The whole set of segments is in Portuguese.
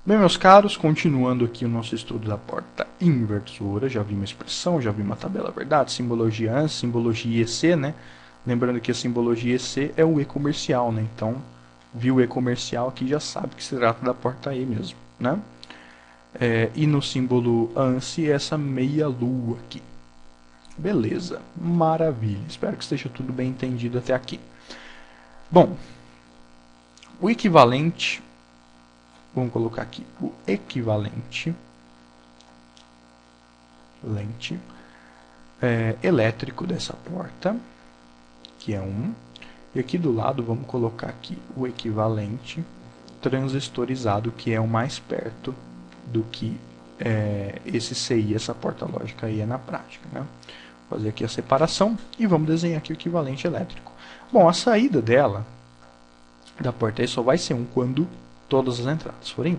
Bem, meus caros, continuando aqui o nosso estudo da porta inversora, já vi uma expressão, já vi uma tabela verdade, simbologia ANSI, simbologia EC, né? Lembrando que a simbologia EC é o E comercial, né? Então, viu o E comercial aqui já sabe que se trata da porta E mesmo, né? E no símbolo ANSI, essa meia lua aqui. Beleza, maravilha. Espero que esteja tudo bem entendido até aqui. Bom, o equivalente, vamos colocar aqui, o equivalente elétrico dessa porta, que é 1. E aqui do lado vamos colocar aqui o equivalente transistorizado, que é o mais perto do que esse CI, essa porta lógica aí é na prática, né? Vou fazer aqui a separação e vamos desenhar aqui o equivalente elétrico. Bom, a saída dela, da porta E, só vai ser 1 quando todas as entradas forem 1.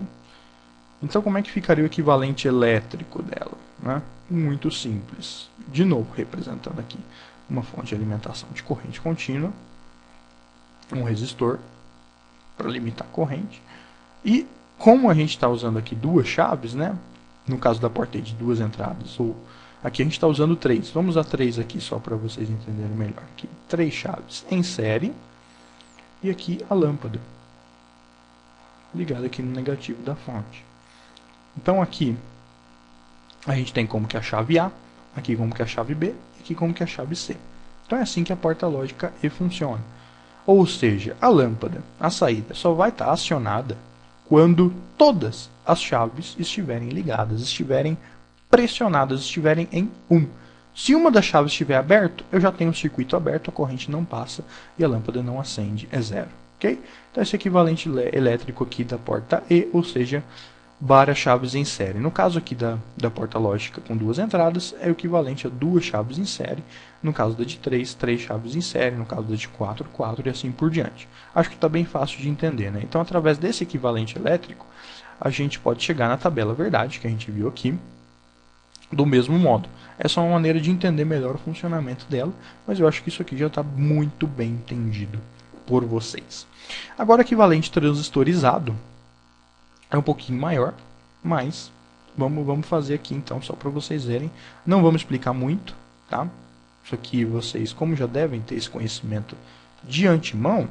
Então, como é que ficaria o equivalente elétrico dela, né? Muito simples. De novo, representando aqui uma fonte de alimentação de corrente contínua, um resistor para limitar a corrente. E como a gente está usando aqui duas chaves, né? No caso da porta de duas entradas, ou aqui a gente está usando 3. Vamos usar 3 aqui só para vocês entenderem melhor. Aqui, 3 chaves em série. E aqui a lâmpada ligada aqui no negativo da fonte. Então aqui a gente tem como que a chave A, aqui como que a chave B, e aqui como que a chave C. Então é assim que a porta lógica E funciona. Ou seja, a lâmpada, a saída, só vai estar acionada quando todas as chaves estiverem ligadas, estiverem pressionadas, estiverem em 1. Se uma das chaves estiver aberta, eu já tenho o circuito aberto, a corrente não passa e a lâmpada não acende, é 0. Okay? Então esse equivalente elétrico aqui da porta E, ou seja, várias chaves em série. No caso aqui da porta lógica com duas entradas, é o equivalente a duas chaves em série. No caso da de 3, 3 chaves em série. No caso da de 4, 4 e assim por diante. Acho que está bem fácil de entender, né? Então, através desse equivalente elétrico, a gente pode chegar na tabela verdade, que a gente viu aqui, do mesmo modo. Essa é uma maneira de entender melhor o funcionamento dela, mas eu acho que isso aqui já está muito bem entendido por vocês. Agora, o equivalente transistorizado é um pouquinho maior, mas vamos fazer aqui então só para vocês verem. Não vamos explicar muito, tá? Isso aqui vocês, como já devem ter esse conhecimento de antemão,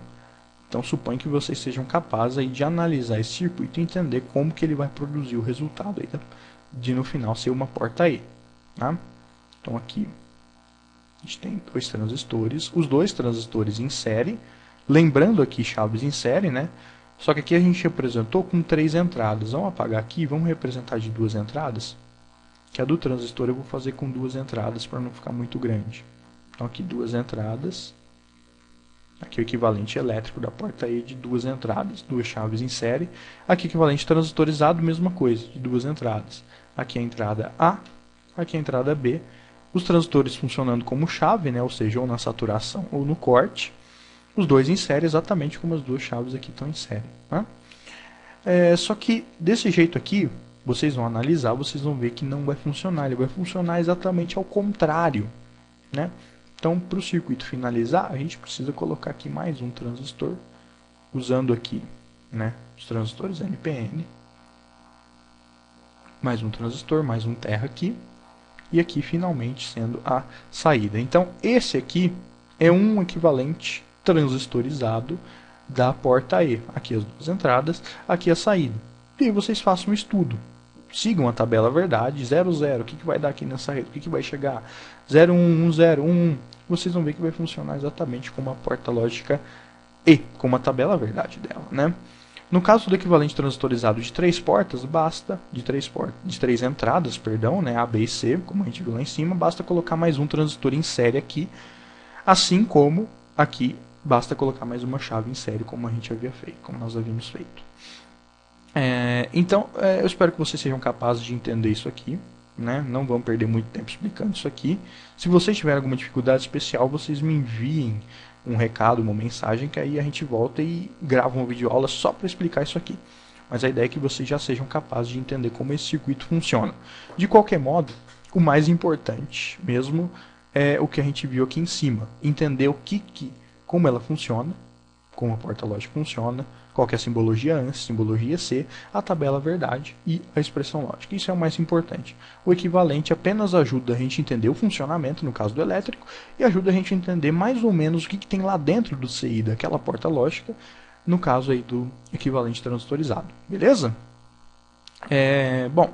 então suponho que vocês sejam capazes aí de analisar esse circuito e entender como que ele vai produzir o resultado aí de no final ser uma porta E, tá? Então aqui a gente tem dois transistores, os dois transistores em série, lembrando aqui chaves em série, né? Só que aqui a gente representou com 3 entradas. Vamos apagar aqui e vamos representar de 2 entradas. Que a do transistor eu vou fazer com 2 entradas para não ficar muito grande. Então aqui 2 entradas. Aqui o equivalente elétrico da porta E de 2 entradas, 2 chaves em série. Aqui o equivalente transistorizado, mesma coisa, de 2 entradas. Aqui a entrada A, aqui a entrada B. Os transistores funcionando como chave, né? Ou seja, ou na saturação ou no corte. Os dois em série, exatamente como as duas chaves aqui estão em série. Né? Só que desse jeito aqui, vocês vão analisar, vocês vão ver que não vai funcionar. Ele vai funcionar exatamente ao contrário. Né? Então, para o circuito finalizar, a gente precisa colocar aqui mais um transistor, usando aqui, né, os transistores NPN. Mais um transistor, mais um terra aqui. E aqui, finalmente, sendo a saída. Então, esse aqui é um equivalente transistorizado da porta E. Aqui as duas entradas, aqui a saída. E aí vocês façam um estudo. Sigam a tabela verdade, 0, 0. O que vai dar aqui nessa rede? O que vai chegar? 0, 1, 1, 0, 1, 1. Vocês vão ver que vai funcionar exatamente como a porta lógica E, como a tabela verdade dela, né? No caso do equivalente transistorizado de 3 portas, basta, de 3 entradas, perdão, né, A, B e C, como a gente viu lá em cima, basta colocar mais um transistor em série aqui, assim como aqui basta colocar mais uma chave em série, como a gente havia feito, como nós havíamos feito. Então, eu espero que vocês sejam capazes de entender isso aqui, né? Não vão perder muito tempo explicando isso aqui. Se vocês tiverem alguma dificuldade especial, vocês me enviem um recado, uma mensagem, que aí a gente volta e grava uma videoaula só para explicar isso aqui. Mas a ideia é que vocês já sejam capazes de entender como esse circuito funciona. De qualquer modo, o mais importante mesmo é o que a gente viu aqui em cima. Entender como ela funciona, como a porta lógica funciona, qual que é a simbologia ANS, simbologia C, a tabela verdade e a expressão lógica. Isso é o mais importante. O equivalente apenas ajuda a gente a entender o funcionamento, no caso do elétrico, e ajuda a gente a entender mais ou menos o que tem lá dentro do CI, daquela porta lógica, no caso aí do equivalente transistorizado. Beleza? Bom,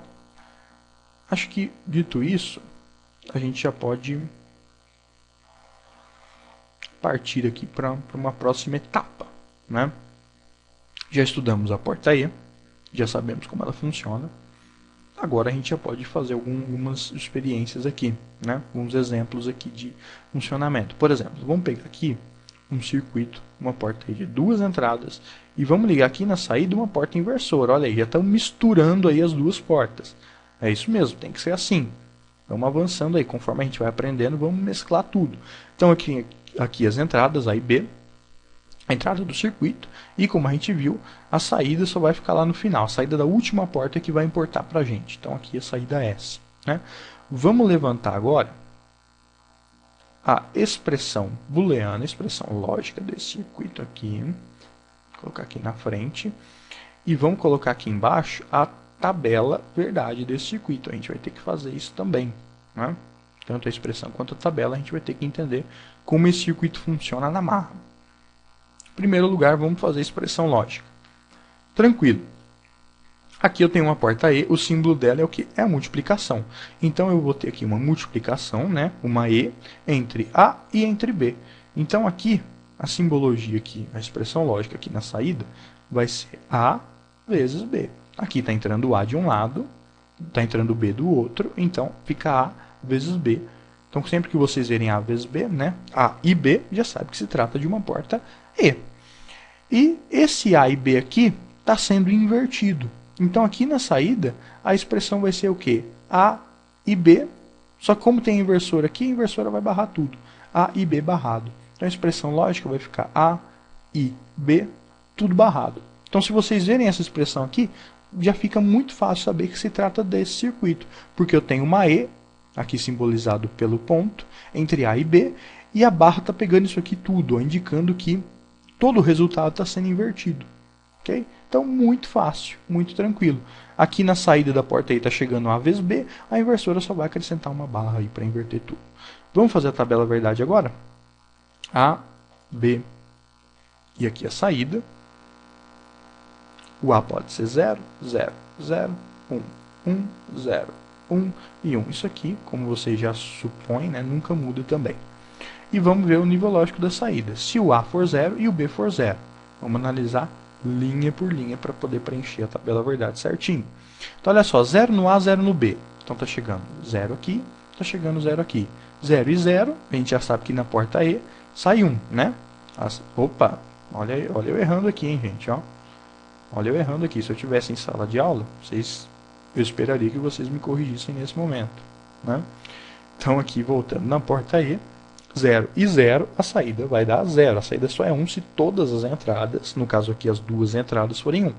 acho que dito isso, a gente já pode partir aqui para uma próxima etapa, né? Já estudamos a porta E, já sabemos como ela funciona. Agora a gente já pode fazer algumas experiências aqui, né? Alguns exemplos aqui de funcionamento. Por exemplo, vamos pegar aqui um circuito, uma porta aí de 2 entradas, e vamos ligar aqui na saída uma porta inversora. Olha aí, já estamos misturando aí as duas portas. É isso mesmo, tem que ser assim. Vamos avançando aí, conforme a gente vai aprendendo, vamos mesclar tudo. Então aqui as entradas A e B, a entrada do circuito, e como a gente viu, a saída só vai ficar lá no final. A saída da última porta é que vai importar para a gente. Então aqui a saída S, né? Vamos levantar agora a expressão booleana, a expressão lógica desse circuito aqui. Vou colocar aqui na frente. E vamos colocar aqui embaixo a tabela verdade desse circuito. A gente vai ter que fazer isso também, né? Tanto a expressão quanto a tabela, a gente vai ter que entender como esse circuito funciona na marra. Em primeiro lugar, vamos fazer a expressão lógica. Tranquilo. Aqui eu tenho uma porta E, o símbolo dela é o que? É a multiplicação. Então eu vou ter aqui uma multiplicação, né? Uma E entre A e entre B. Então aqui, a simbologia aqui, a expressão lógica aqui na saída, vai ser A vezes B. Aqui está entrando A de um lado, está entrando B do outro, então fica A vezes B. Então sempre que vocês verem A vezes B, né? A e B, já sabe que se trata de uma porta E. E esse A e B aqui está sendo invertido. Então aqui na saída, a expressão vai ser o quê? A e B, só que como tem inversor aqui, a inversora vai barrar tudo. A e B barrado. Então a expressão lógica vai ficar A e B, tudo barrado. Então se vocês verem essa expressão aqui, já fica muito fácil saber que se trata desse circuito. Porque eu tenho uma E, aqui simbolizado pelo ponto, entre A e B, e a barra está pegando isso aqui tudo, indicando que todo o resultado está sendo invertido. Okay? Então, muito fácil, muito tranquilo. Aqui na saída da porta aí está chegando A vezes B, a inversora só vai acrescentar uma barra aí para inverter tudo. Vamos fazer a tabela verdade agora? A, B, e aqui a saída. O A pode ser 0, 0, 0, 1, 1, 0, 1 e 1. Isso aqui, como vocês já supõem, né, nunca muda também. E vamos ver o nível lógico da saída. Se o A for 0 e o B for 0. Vamos analisar linha por linha para poder preencher a tabela verdade certinho. Então, olha só, 0 no A, 0 no B. Então, está chegando 0 aqui, está chegando 0 aqui. 0 e 0, a gente já sabe que na porta E sai 1, né? Opa, olha eu errando aqui, hein, gente, ó. Olha eu errando aqui. Se eu estivesse em sala de aula, eu esperaria que vocês me corrigissem nesse momento, né? Então, aqui, voltando na porta E, 0 e 0, a saída vai dar 0. A saída só é 1 se todas as entradas, no caso aqui as duas entradas, forem 1.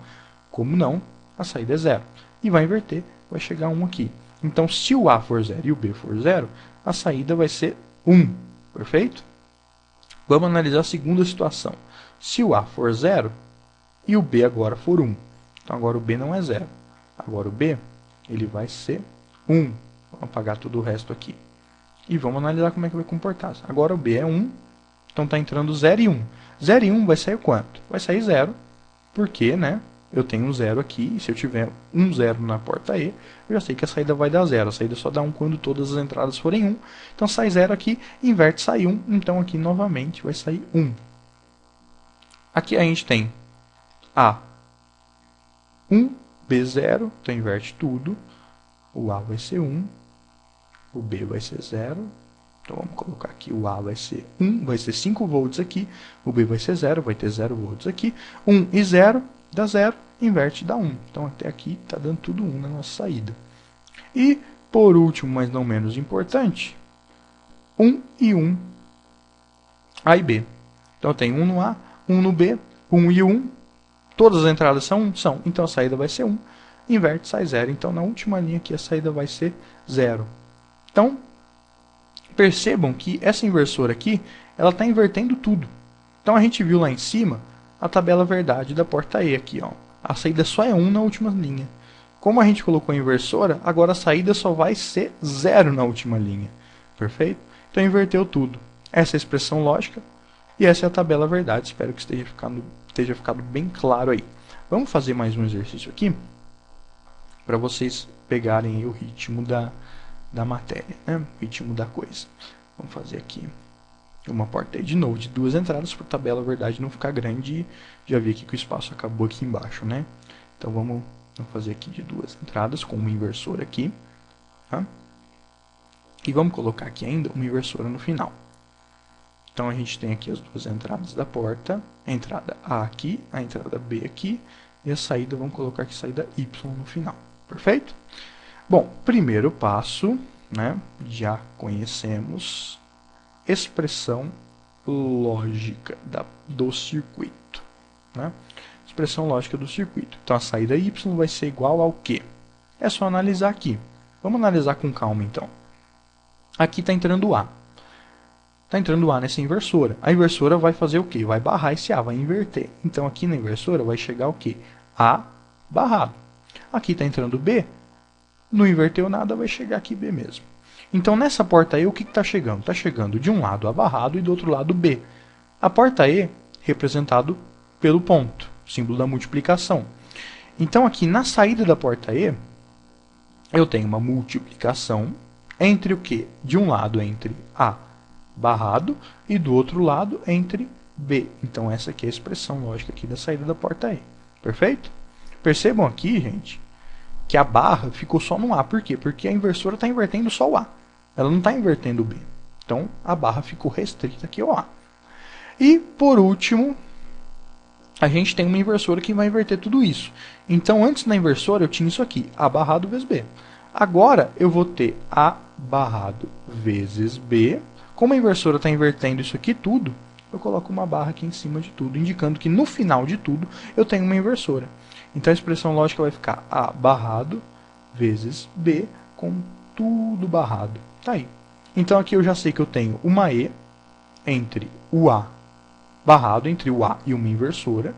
Como não, a saída é 0. E vai inverter, vai chegar 1 aqui. Então, se o A for 0 e o B for 0, a saída vai ser 1. Perfeito? Vamos analisar a segunda situação. Se o A for 0 e o B agora for 1. Então, agora o B não é 0. Agora o B, ele vai ser 1. Vamos apagar todo o resto aqui. E vamos analisar como é que vai comportar. Agora o B é 1, então está entrando 0 e 1. 0 e 1 vai sair quanto? Vai sair 0, porque, né, eu tenho um 0 aqui, e se eu tiver um 0 na porta E, eu já sei que a saída vai dar 0. A saída só dá 1 quando todas as entradas forem 1. Então sai 0 aqui, inverte, sai 1. Então aqui novamente vai sair 1. Aqui a gente tem A 1, B 0, então inverte tudo. O A vai ser 1. O B vai ser 0. Então vamos colocar aqui, o A vai ser 1, vai ser 5 volts aqui. O B vai ser 0, vai ter 0 volts aqui. 1 e 0 dá 0, inverte dá 1. Então até aqui está dando tudo 1 na nossa saída. E por último, mas não menos importante, 1 e 1, A e B. Então eu tenho 1 no A, 1 no B, 1 e 1. Todas as entradas são 1? São. Então a saída vai ser 1. Inverte, sai 0. Então na última linha aqui a saída vai ser 0. Então, percebam que essa inversora aqui, ela está invertendo tudo. Então, a gente viu lá em cima a tabela verdade da porta E aqui, ó. A saída só é 1 na última linha. Como a gente colocou a inversora, agora a saída só vai ser 0 na última linha. Perfeito? Então inverteu tudo. Essa é a expressão lógica e essa é a tabela verdade. Espero que esteja ficado bem claro aí. Vamos fazer mais um exercício aqui para vocês pegarem aí o ritmo da matéria, né? O ritmo da coisa. Vamos fazer aqui uma porta aí de novo de 2 entradas para a tabela verdade não ficar grande. Já vi aqui que o espaço acabou aqui embaixo, né? Então vamos fazer aqui de 2 entradas com uma inversora aqui. Tá? E vamos colocar aqui ainda uma inversora no final. Então a gente tem aqui as 2 entradas da porta. A entrada A aqui, a entrada B aqui. E a saída, vamos colocar aqui saída Y no final. Perfeito? Bom, primeiro passo, né? Já conhecemos expressão lógica do circuito. Né? Expressão lógica do circuito. Então a saída Y vai ser igual ao quê? É só analisar aqui. Vamos analisar com calma então. Aqui está entrando A. Está entrando A nessa inversora. A inversora vai fazer o quê? Vai barrar esse A, vai inverter. Então aqui na inversora vai chegar o quê? A barrado. Aqui está entrando B. Não inverteu nada, vai chegar aqui B mesmo. Então nessa porta E o que está chegando? Está chegando de um lado A barrado e do outro lado B. A porta E representado pelo ponto, símbolo da multiplicação. Então aqui na saída da porta E eu tenho uma multiplicação entre o que? De um lado entre A barrado e do outro lado entre B. Então essa aqui é a expressão lógica aqui da saída da porta E. Perfeito? Percebam aqui, gente, que a barra ficou só no A. Por quê? Porque a inversora está invertendo só o A. Ela não está invertendo o B. Então a barra ficou restrita aqui ao A. E por último, a gente tem uma inversora que vai inverter tudo isso. Então antes da inversora eu tinha isso aqui, A barrado vezes B. Agora eu vou ter A barrado vezes B. Como a inversora está invertendo isso aqui tudo, eu coloco uma barra aqui em cima de tudo, indicando que no final de tudo eu tenho uma inversora. Então a expressão lógica vai ficar A barrado vezes B com tudo barrado. Tá aí. Então aqui eu já sei que eu tenho uma E entre o A barrado, entre o A e uma inversora,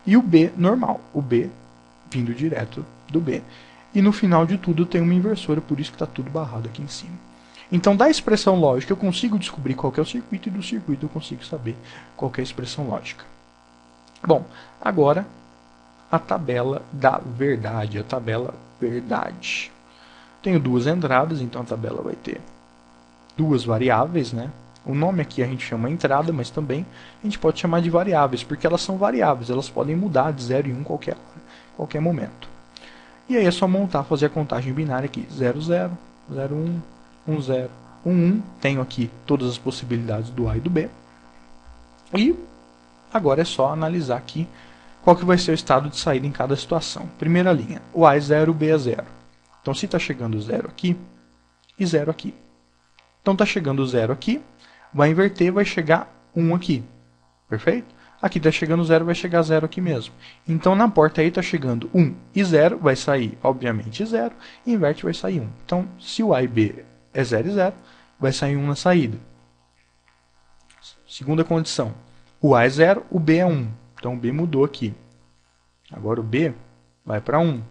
e o B normal, o B vindo direto do B. E no final de tudo eu tenho uma inversora, por isso que está tudo barrado aqui em cima. Então, da expressão lógica, eu consigo descobrir qual que é o circuito, e do circuito eu consigo saber qual que é a expressão lógica. Bom, agora a tabela da verdade, a tabela verdade. Tenho 2 entradas, então a tabela vai ter 2 variáveis, né? O nome aqui a gente chama entrada, mas também a gente pode chamar de variáveis, porque elas são variáveis, elas podem mudar de 0 e 1 qualquer momento. E aí é só montar, fazer a contagem binária aqui, 0, 0, 0, 1, 1, 0, 1, 1. Tenho aqui todas as possibilidades do A e do B. E agora é só analisar aqui qual que vai ser o estado de saída em cada situação. Primeira linha, o A é 0, o B é 0. Então se está chegando 0 aqui e 0 aqui. Então está chegando 0 aqui, vai inverter, vai chegar 1 aqui. Perfeito? Aqui está chegando 0, vai chegar 0 aqui mesmo. Então na porta aí está chegando 1 e 0, vai sair obviamente 0, e inverte vai sair 1. Então se o A e B é 0 e 0, vai sair 1 na saída. Segunda condição, o A é 0, o B é 1. Então o B mudou aqui. Agora o B vai para 1.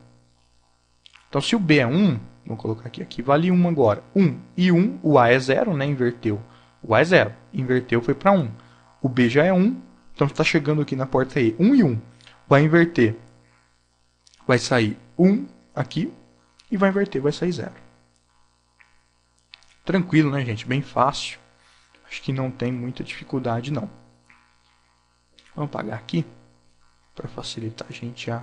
Então se o B é 1, vou colocar aqui vale 1 agora. 1 e 1, o A é 0, né? Inverteu. O A é 0, inverteu, foi para 1. O B já é 1, então está chegando aqui na porta E, 1 e 1. Vai inverter, vai sair 1 aqui, e vai inverter, vai sair 0. Tranquilo, né, gente? Bem fácil. Acho que não tem muita dificuldade, não. Vamos apagar aqui, para facilitar a gente a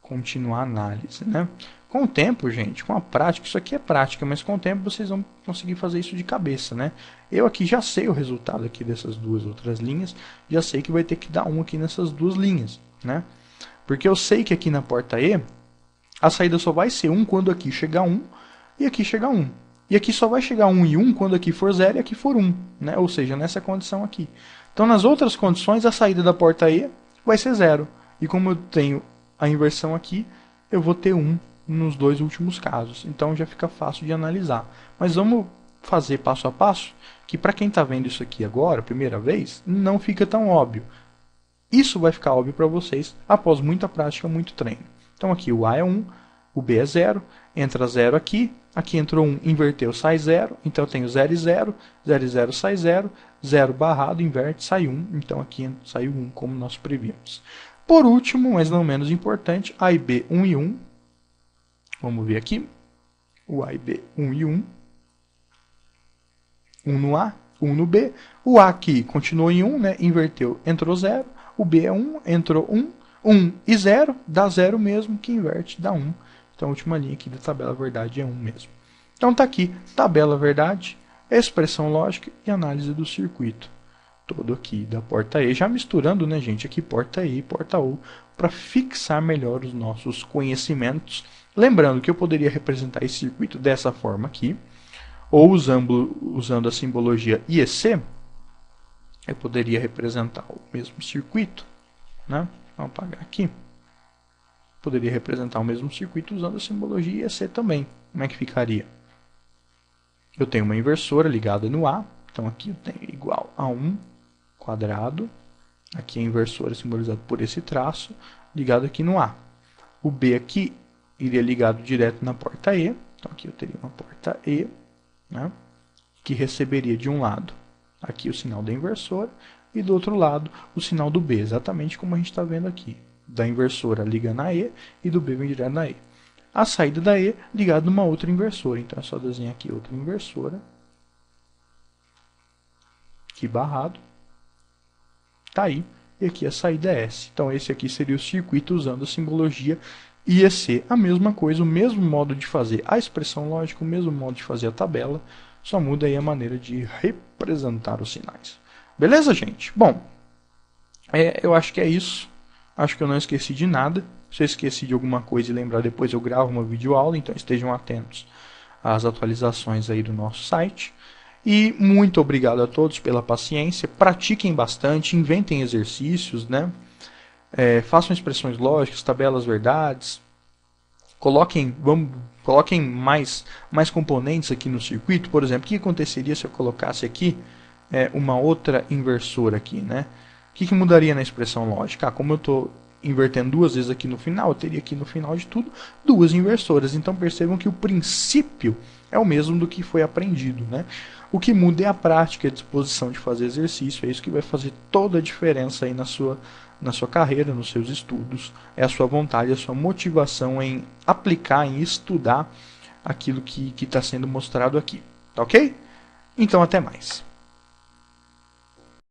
continuar a análise, né? Com o tempo, gente, com a prática, isso aqui é prática, mas com o tempo vocês vão conseguir fazer isso de cabeça, né? Eu aqui já sei o resultado aqui dessas 2 outras linhas, já sei que vai ter que dar 1 aqui nessas 2 linhas, né? Porque eu sei que aqui na porta E, a saída só vai ser 1 quando aqui chegar 1 e aqui chegar 1. E aqui só vai chegar 1 e 1 quando aqui for 0 e aqui for 1, né? Ou seja, nessa condição aqui. Então, nas outras condições, a saída da porta E vai ser 0. E como eu tenho a inversão aqui, eu vou ter 1 nos 2 últimos casos. Então, já fica fácil de analisar. Mas vamos fazer passo a passo, que para quem está vendo isso aqui agora, primeira vez, não fica tão óbvio. Isso vai ficar óbvio para vocês após muita prática, muito treino. Então aqui o A é 1, o B é 0, entra 0 aqui, aqui entrou 1, inverteu, sai 0, então eu tenho 0 e 0, 0 e 0 sai 0, 0 barrado, inverte, sai 1, então aqui saiu 1, como nós prevíamos. Por último, mas não menos importante, A e B, 1 e 1, vamos ver aqui, o A e B, 1 e 1, 1 no A, 1 no B, o A aqui continuou em 1, né? Inverteu, entrou 0, o B é 1, entrou 1, 1 e 0, dá 0 mesmo, que inverte, dá 1. Então a última linha aqui da tabela verdade é 1 mesmo. Então tá aqui, tabela verdade, expressão lógica e análise do circuito. Todo aqui da porta E, já misturando, né, gente, aqui porta E e porta U, para fixar melhor os nossos conhecimentos. Lembrando que eu poderia representar esse circuito dessa forma aqui, ou usando a simbologia IEC, eu poderia representar o mesmo circuito, né? Vamos apagar aqui. Poderia representar o mesmo circuito usando a simbologia IEC também. Como é que ficaria? Eu tenho uma inversora ligada no A, então aqui eu tenho igual a 1 quadrado, aqui a inversora simbolizada por esse traço, ligado aqui no A. O B aqui iria ligado direto na porta E, então aqui eu teria uma porta E, né, que receberia de um lado aqui o sinal da inversora e do outro lado o sinal do B, exatamente como a gente está vendo aqui. Da inversora liga na E e do B vem direto na E. A saída da E ligada numa outra inversora, então é só desenhar aqui outra inversora. Aqui barrado. Tá aí. E aqui a saída é S. Então esse aqui seria o circuito usando a simbologia IEC. A mesma coisa, o mesmo modo de fazer a expressão lógica, o mesmo modo de fazer a tabela, só muda aí a maneira de representar os sinais. Beleza, gente? Bom, eu acho que é isso. Acho que eu não esqueci de nada. Se eu esqueci de alguma coisa e lembrar depois, eu gravo uma videoaula, então estejam atentos às atualizações aí do nosso site. E muito obrigado a todos pela paciência. Pratiquem bastante, inventem exercícios, né? Façam expressões lógicas, tabelas verdades. Coloquem mais componentes aqui no circuito. Por exemplo, o que aconteceria se eu colocasse aqui uma outra inversora aqui, né? O que mudaria na expressão lógica? Como eu estou invertendo duas vezes aqui no final, eu teria aqui no final de tudo duas inversoras. Então percebam que o princípio é o mesmo do que foi aprendido, né? O que muda é a prática, a disposição de fazer exercício. É isso que vai fazer toda a diferença aí na sua carreira, nos seus estudos. É a sua vontade, a sua motivação em aplicar, em estudar aquilo que está sendo mostrado aqui. Tá ok? Então até mais.